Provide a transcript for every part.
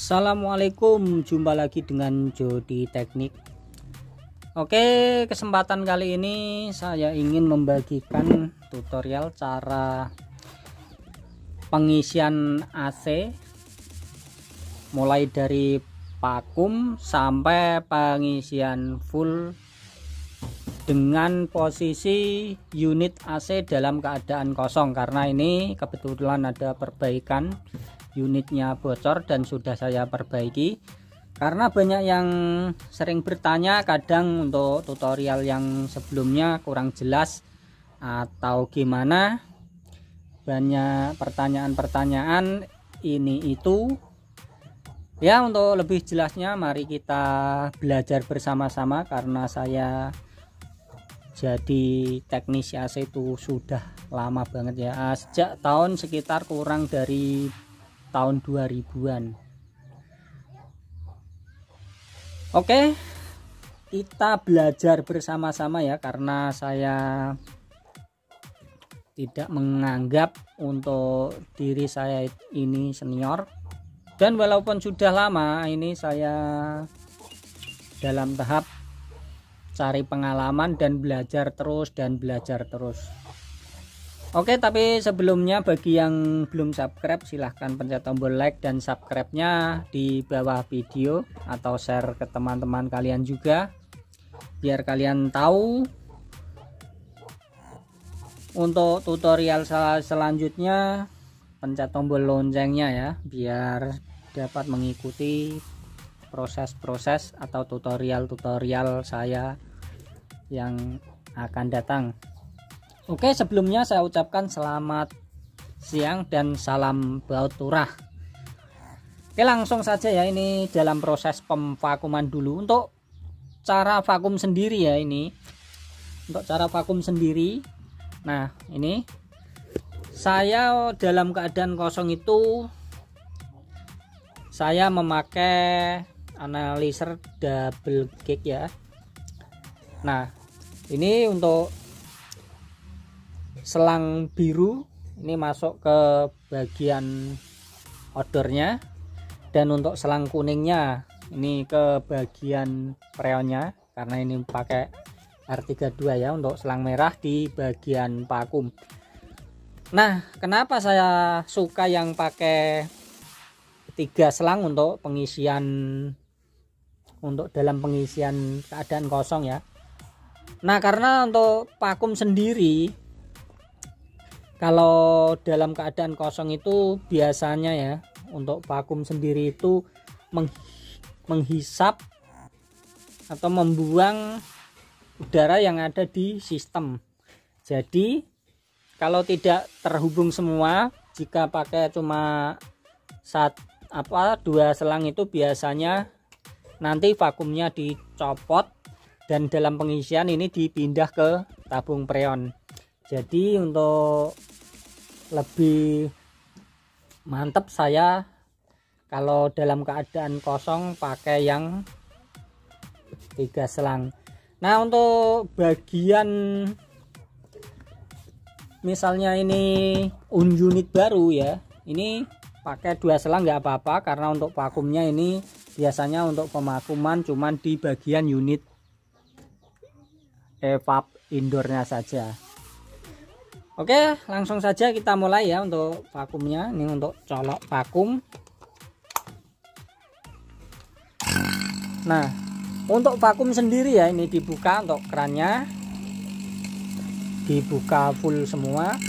Assalamualaikum, jumpa lagi dengan Jody Teknik. Oke, kesempatan kali ini saya ingin membagikan tutorial cara pengisian AC mulai dari vakum sampai pengisian full dengan posisi unit AC dalam keadaan kosong, karena ini kebetulan ada perbaikan, unitnya bocor dan sudah saya perbaiki. Karena banyak yang sering bertanya, kadang untuk tutorial yang sebelumnya kurang jelas atau gimana, banyak pertanyaan-pertanyaan ini itu ya. Untuk lebih jelasnya mari kita belajar bersama-sama, karena saya jadi teknisi AC itu sudah lama banget ya, sejak tahun sekitar kurang dari tahun 2000-an. Oke, kita belajar bersama-sama ya, karena saya tidak menganggap untuk diri saya ini senior, dan walaupun sudah lama ini saya dalam tahap cari pengalaman dan belajar terus. Oke, tapi sebelumnya bagi yang belum subscribe silahkan pencet tombol like dan subscribe-nya di bawah video, atau share ke teman-teman kalian juga biar kalian tahu untuk tutorial selanjutnya. Pencet tombol loncengnya ya, biar dapat mengikuti proses-proses atau tutorial saya yang akan datang. Oke, sebelumnya saya ucapkan selamat siang dan salam bauturah. Oke, langsung saja ya, ini dalam proses pemvakuman dulu. Untuk cara vakum sendiri ya, ini untuk cara vakum sendiri. Nah, ini saya dalam keadaan kosong itu saya memakai analyzer double gig ya. Nah, ini untuk selang biru ini masuk ke bagian odornya, dan untuk selang kuningnya ini ke bagian freonnya, karena ini pakai R32 ya. Untuk selang merah di bagian vakum. Nah, kenapa saya suka yang pakai 3 selang untuk pengisian, untuk dalam pengisian keadaan kosong ya. Nah, karena untuk vakum sendiri, kalau dalam keadaan kosong itu biasanya ya, untuk vakum sendiri itu menghisap atau membuang udara yang ada di sistem. Jadi kalau tidak terhubung semua, jika pakai cuma 2 selang itu biasanya nanti vakumnya dicopot dan dalam pengisian ini dipindah ke tabung freon. Jadi untuk lebih mantap saya kalau dalam keadaan kosong pakai yang 3 selang. Nah, untuk bagian misalnya ini unit baru ya, ini pakai 2 selang nggak apa-apa, karena untuk vakumnya ini biasanya untuk pemakuman cuman di bagian unit evap indoornya saja. Oke, langsung saja kita mulai ya untuk vakumnya. Ini untuk colok vakum. Nah, untuk vakum sendiri ya, ini dibuka untuk kerannya, dibuka full semua.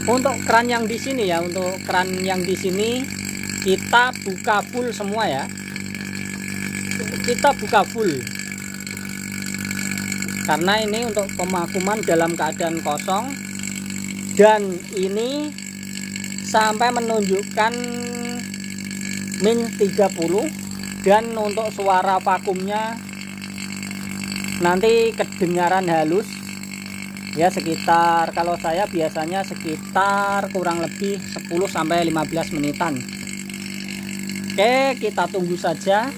Untuk keran yang di sini ya, untuk keran yang di sini kita buka full semua ya. Kita buka full, karena ini untuk pemakuman dalam keadaan kosong, dan ini sampai menunjukkan min 30, dan untuk suara vakumnya nanti kedengaran halus ya, sekitar, kalau saya biasanya sekitar kurang lebih 10-15 menitan. Oke, kita tunggu saja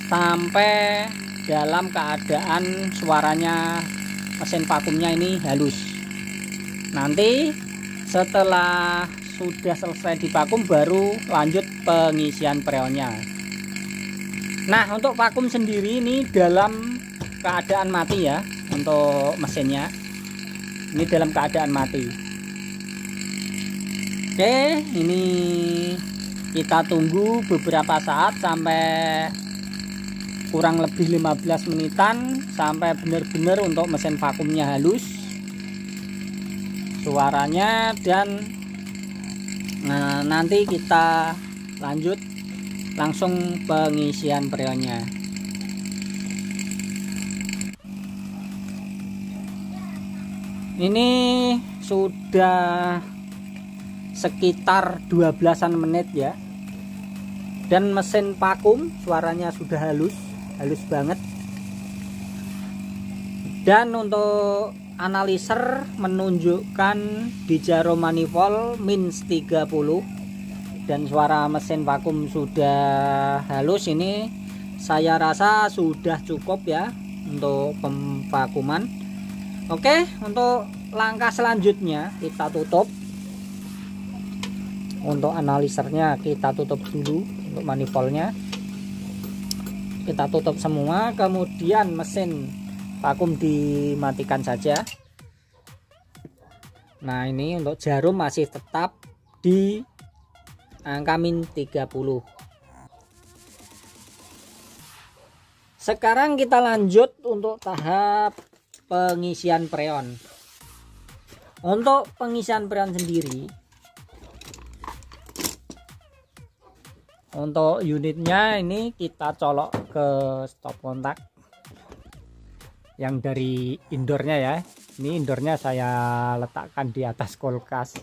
sampai dalam keadaan suaranya mesin vakumnya ini halus. Nanti Setelah sudah selesai divakum baru lanjut pengisian freonnya. Nah, untuk vakum sendiri ini dalam keadaan mati ya, untuk mesinnya ini dalam keadaan mati. Oke, ini kita tunggu beberapa saat sampai kurang lebih 15 menitan sampai benar-benar untuk mesin vakumnya halus suaranya, dan nanti kita lanjut langsung pengisian freonnya. Ini sudah sekitar 12-an menit ya, dan mesin vakum suaranya sudah halus banget. Dan untuk analiser menunjukkan di jarum manifold -30, dan suara mesin vakum sudah halus. Ini saya rasa sudah cukup ya untuk pemvakuman. Oke, untuk langkah selanjutnya kita tutup. Untuk analisernya kita tutup dulu, untuk manifoldnya kita tutup semua, kemudian mesin vakum dimatikan saja. Nah, ini untuk jarum masih tetap di angka -30. Sekarang kita lanjut untuk tahap pengisian freon. Untuk pengisian freon sendiri, untuk unitnya ini kita colok ke stop kontak yang dari indoornya ya. Ini indoornya saya letakkan di atas kulkas.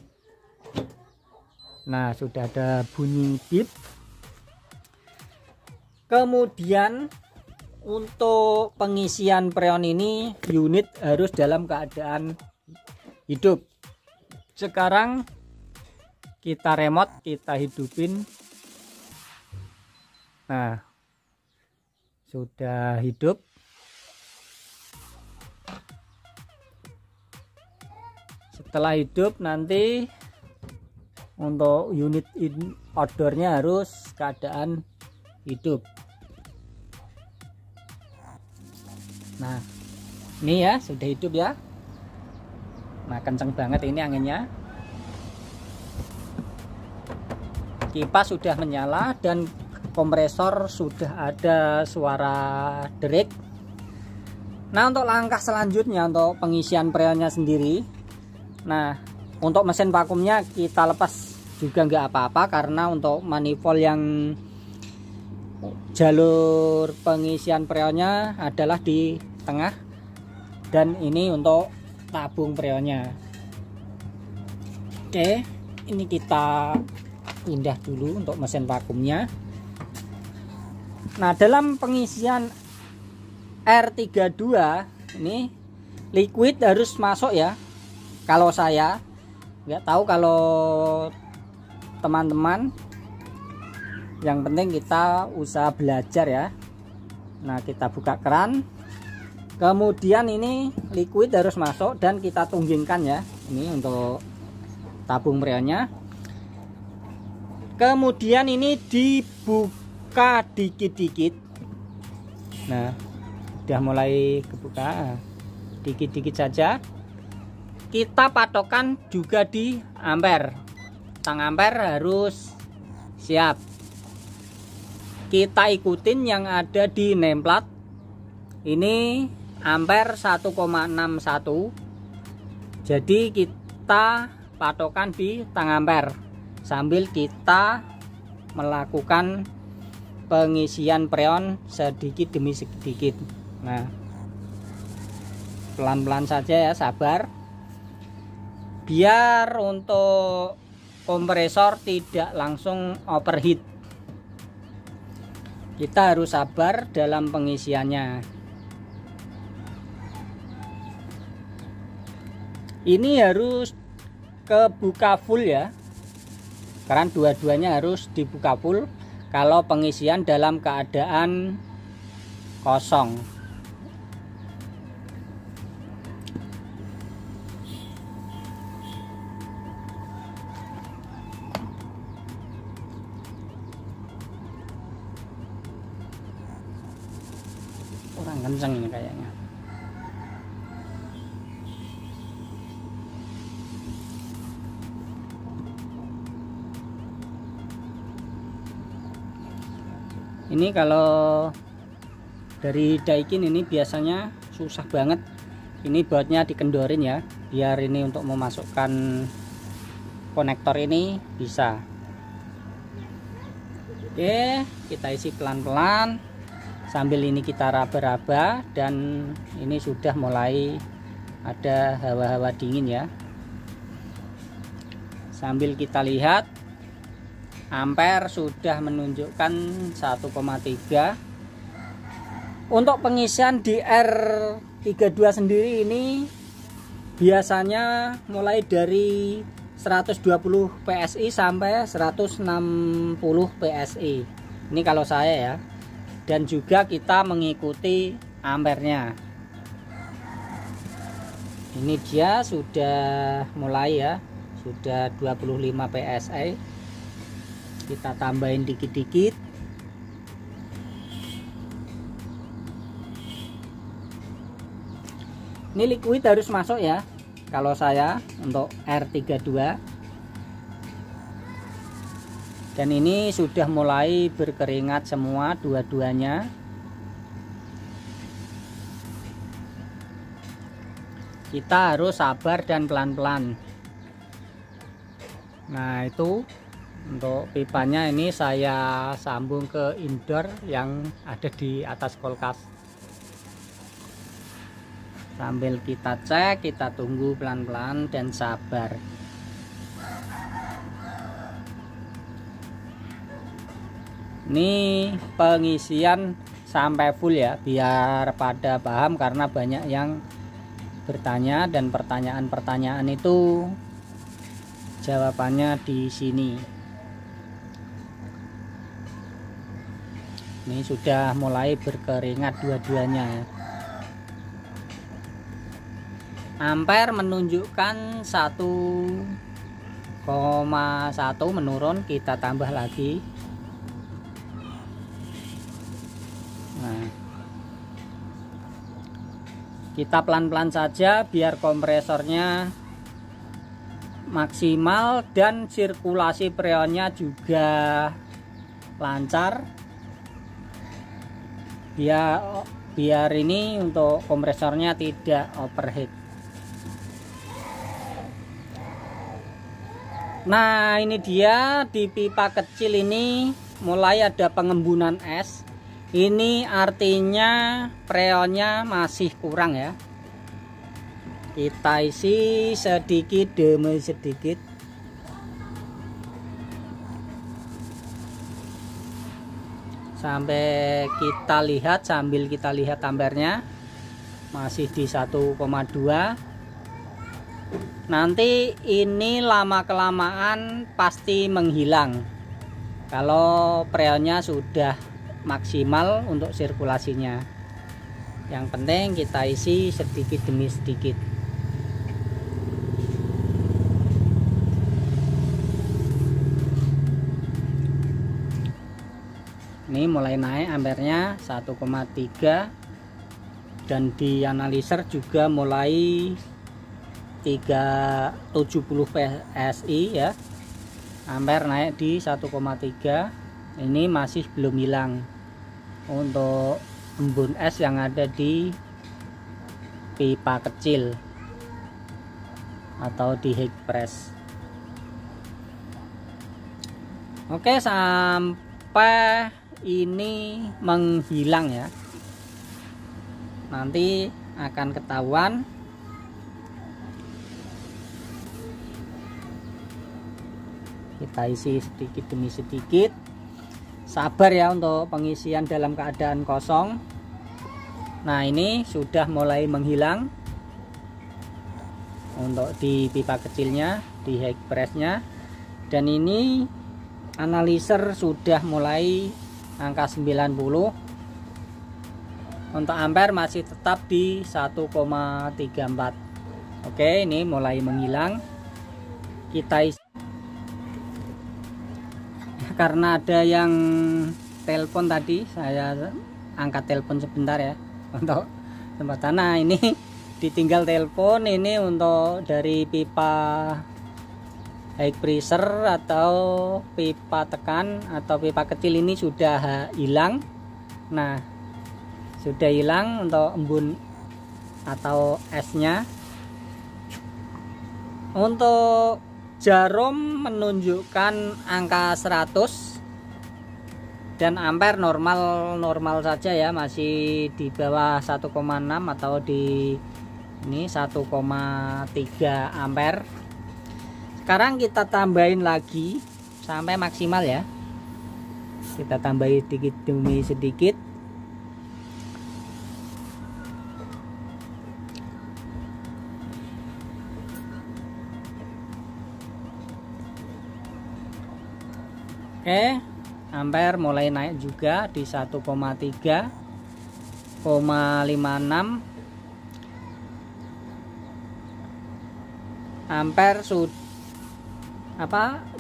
Nah, sudah ada bunyi bip. Kemudian untuk pengisian freon ini unit harus dalam keadaan hidup. Sekarang kita remote, kita hidupin. Nah, sudah hidup. Setelah hidup nanti untuk unit outdoornya harus keadaan hidup. Nah, ini ya sudah hidup ya. Nah, kenceng banget ini anginnya. Kipas sudah menyala dan kompresor sudah ada suara derik. Nah, untuk langkah selanjutnya untuk pengisian freonnya sendiri. Nah, untuk mesin vakumnya kita lepas juga nggak apa-apa, karena untuk manifold yang jalur pengisian freonnya adalah di tengah, dan ini untuk tabung freonnya. Oke, ini kita pindah dulu untuk mesin vakumnya. Nah, dalam pengisian R32 ini liquid harus masuk ya. Kalau saya nggak tahu kalau teman-teman, yang penting kita usaha belajar ya. Nah, kita buka keran, kemudian ini liquid harus masuk dan kita tunggingkan ya. Ini untuk tabung freonnya. Kemudian ini dibuka dikit-dikit. Nah, udah mulai kebuka, dikit-dikit saja. Kita patokan juga di ampere. Tang ampere harus siap. Kita ikutin yang ada di nameplate. Ini ampere 1,61. Jadi kita patokan di tang ampere sambil kita melakukan pengisian freon sedikit demi sedikit. Nah, pelan-pelan saja ya, sabar, biar untuk kompresor tidak langsung overheat. Kita harus sabar dalam pengisiannya. Ini harus kebuka full ya, karena dua-duanya harus dibuka full kalau pengisian dalam keadaan kosong. kurang kenceng ini kayaknya. Ini kalau dari Daikin ini biasanya susah banget. Ini bautnya dikendorin ya, biar ini untuk memasukkan konektor ini bisa. Oke, kita isi pelan-pelan sambil ini kita raba-raba, dan ini sudah mulai ada hawa-hawa dingin ya. Sambil kita lihat ampere sudah menunjukkan 1,3. Untuk pengisian di R32 sendiri ini biasanya mulai dari 120 PSI sampai 160 PSI. Ini kalau saya ya. Dan juga kita mengikuti ampernya. Ini dia sudah mulai ya, sudah 25 PSI. Kita tambahin dikit-dikit. Ini liquid harus masuk ya, kalau saya untuk R32. Dan ini sudah mulai berkeringat semua dua-duanya. Kita harus sabar dan pelan-pelan. Nah, itu untuk pipanya ini saya sambung ke indoor yang ada di atas kulkas. Sambil kita cek, kita tunggu pelan-pelan dan sabar. Ini pengisian sampai full ya, biar pada paham, karena banyak yang bertanya dan pertanyaan-pertanyaan itu jawabannya di sini. Ini sudah mulai berkeringat dua-duanya ya. Ampere menunjukkan 1,1 menurun, kita tambah lagi. Nah, kita pelan-pelan saja biar kompresornya maksimal dan sirkulasi freonnya juga lancar. Biar ini untuk kompresornya tidak overheat. Nah, ini dia di pipa kecil ini mulai ada pengembunan es. Ini artinya freonnya masih kurang ya. Kita isi sedikit demi sedikit. Sampai kita lihat, sambil kita lihat ampernya masih di 1,2. Nanti ini lama kelamaan pasti menghilang kalau freonnya sudah maksimal untuk sirkulasinya. Yang penting kita isi sedikit demi sedikit. Ini mulai naik ampernya 1,3, dan di analiser juga mulai 370 PSI ya. Ampere naik di 1,3. Ini masih belum hilang untuk embun es yang ada di pipa kecil atau di heat press. Oke, sampai ini menghilang ya, nanti akan ketahuan. Kita isi sedikit demi sedikit. Sabar ya untuk pengisian dalam keadaan kosong. Nah, ini sudah mulai menghilang untuk di pipa kecilnya, di heat pressnya. Dan ini analiser sudah mulai angka 90. Untuk ampere masih tetap di 1,34. Oke, ini mulai menghilang. Kita isi. Karena ada yang telepon tadi, saya angkat telepon sebentar ya. untuk tempat tanah. Ini ditinggal telepon, ini untuk dari pipa high pressure atau pipa tekan atau pipa kecil ini sudah hilang. Nah, sudah hilang untuk embun atau esnya. Untuk jarum menunjukkan angka 100 dan ampere normal saja ya, masih di bawah 1,6 atau di ini 1,3 ampere. Sekarang kita tambahin lagi sampai maksimal ya, kita tambahin sedikit demi sedikit. Oke, ampere mulai naik juga di 1,3,56 ampere.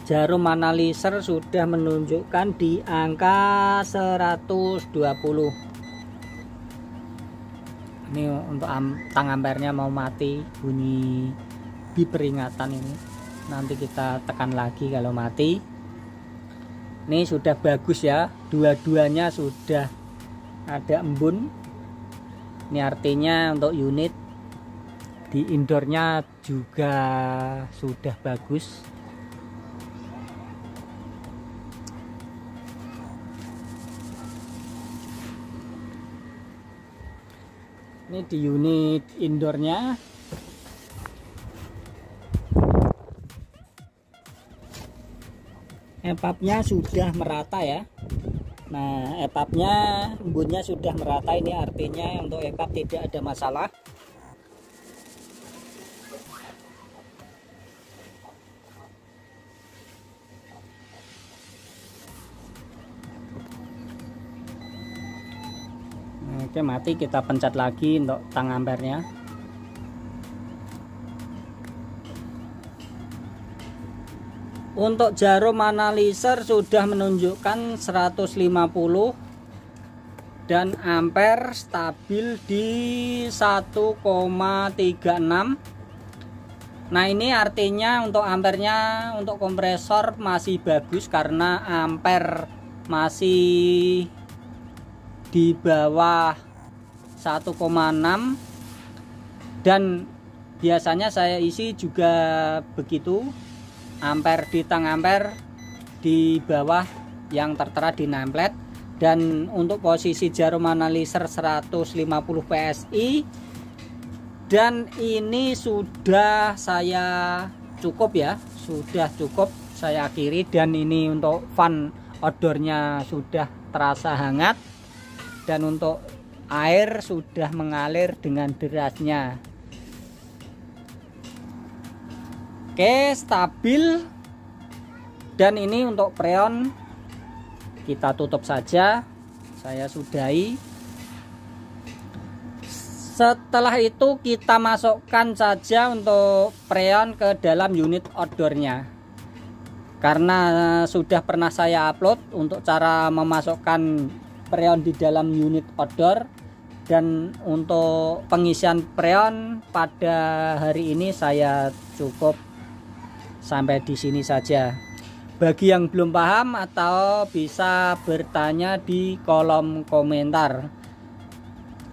Jarum analiser sudah menunjukkan di angka 120. Ini untuk tang ampernya mau mati, bunyi bip peringatan ini. Nanti kita tekan lagi kalau mati. Ini sudah bagus ya, dua-duanya sudah ada embun. Ini artinya untuk unit di indoornya juga sudah bagus. Ini di unit indoornya EPAP-nya sudah merata ya. Nah, EPAP-nya embunnya sudah merata, ini artinya untuk EPAP tidak ada masalah. Oke, mati, kita pencet lagi untuk tang ampernya. Untuk jarum analiser sudah menunjukkan 150 dan ampere stabil di 1,36. Nah, ini artinya untuk ampernya untuk kompresor masih bagus karena ampere masih di bawah 1,6 dan biasanya saya isi juga begitu, ampere di tang ampere di bawah yang tertera di nameplate. Dan untuk posisi jarum analiser 150 PSI, dan ini sudah saya cukup ya, sudah cukup saya akhiri. Dan ini untuk fan outdoornya sudah terasa hangat, dan untuk air sudah mengalir dengan derasnya. Oke, stabil. Dan ini untuk preon kita tutup saja, saya sudahi. Setelah itu kita masukkan saja untuk preon ke dalam unit outdoornya. Karena sudah pernah saya upload untuk cara memasukkan preon di dalam unit outdoor, dan untuk pengisian preon pada hari ini saya cukup sampai di sini saja. Bagi yang belum paham atau bisa bertanya di kolom komentar.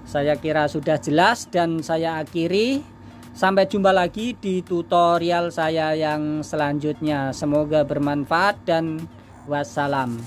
Saya kira sudah jelas dan saya akhiri. Sampai jumpa lagi di tutorial saya yang selanjutnya. Semoga bermanfaat dan wassalam.